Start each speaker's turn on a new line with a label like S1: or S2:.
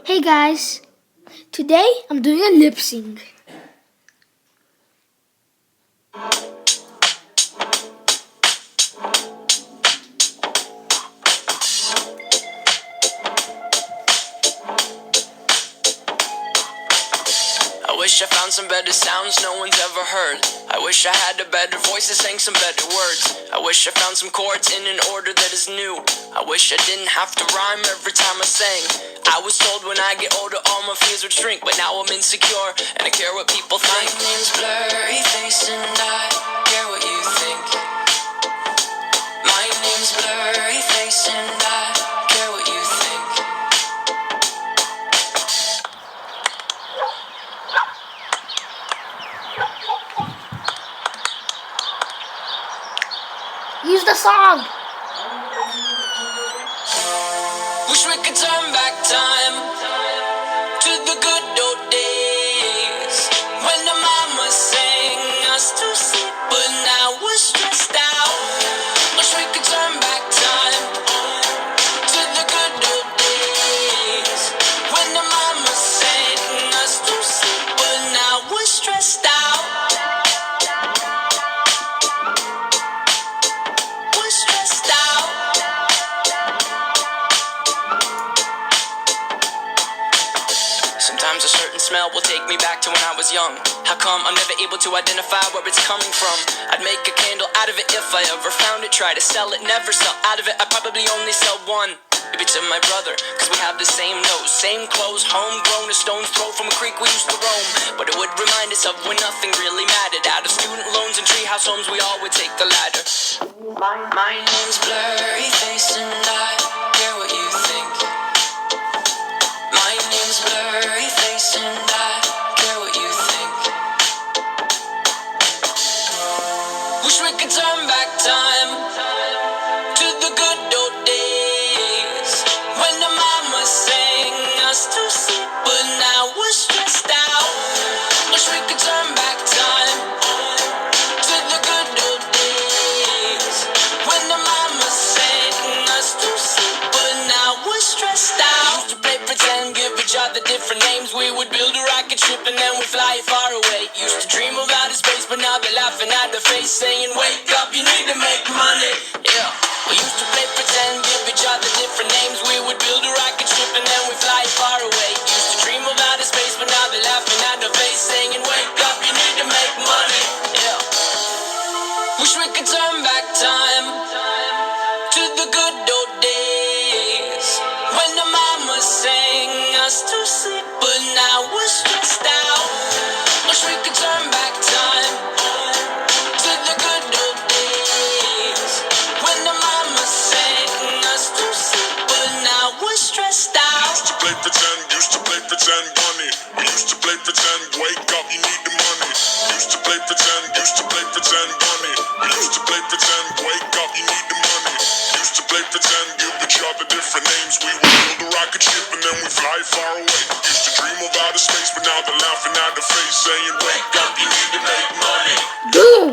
S1: Hey guys, today I'm doing a lip sync.
S2: I wish I found some better sounds no one's ever heard. I wish I had a better voice that sang some better words. I wish I found some chords in an order that is new. I wish I didn't have to rhyme every time I sang. I was told when I get older all my fears would shrink, but now I'm insecure and I care what people think. My name's Blurryface and I care what you think. My name's Blurryface and I care what you think.
S1: Use the song!
S2: Wish we could turn back time to the good old days when the mama sang us to sleep, but now we're stressed out. Wish we could turn back time to the good old days when the mama sang us to sleep, but now we're stressed out. We're stressed out. Sometimes a certain smell will take me back to when I was young. How come I'm never able to identify where it's coming from? I'd make a candle out of it if I ever found it. Try to sell it, never sell out of it. I'd probably only sell one. Maybe to my brother, cause we have the same nose, same clothes, homegrown, a stone's throw from a creek we used to roam. But it would remind us of when nothing really mattered. Out of student loans and treehouse homes, we all would take the ladder. My name's Blurryface and I care what you think. My name's Blurryface and I care what you think. Wish we could turn back time to the good old days when the mama sang us to sleep, but now we're stressed out. Wish we could turn back time to the good old days when the mama sang us to sleep, but now we're stressed out. Used to play pretend, give each other different names. We would build a rocket ship and then we'd fly far away. Used to dream of outer space, but now they're laughing at the face, saying, wake up, you need to make money. Yeah. We used to play pretend, give each other different names. We would build a rocket ship and then we'd fly far away. Used to dream of outer space, but now they're laughing at the face, saying, wake up, you need to make money. Yeah. Wish we could turn back time to the good old days when the mama sang us to sleep, but now we're stressed out. Wish we could turn back time to the good old days when the mama sang us to sleep, but now we're stressed out.
S3: Used to play bunny. We used to play pretend, wake up, you need the money. Used to play pretend bunny. We used to play pretend, wake up, you need the money. Used to play pretend, give each other different names. We would build a rocket ship and then we fly far away. Used to dream of outer space, but now they're laughing at the face, saying, wake up, you need to make money.
S1: Boom!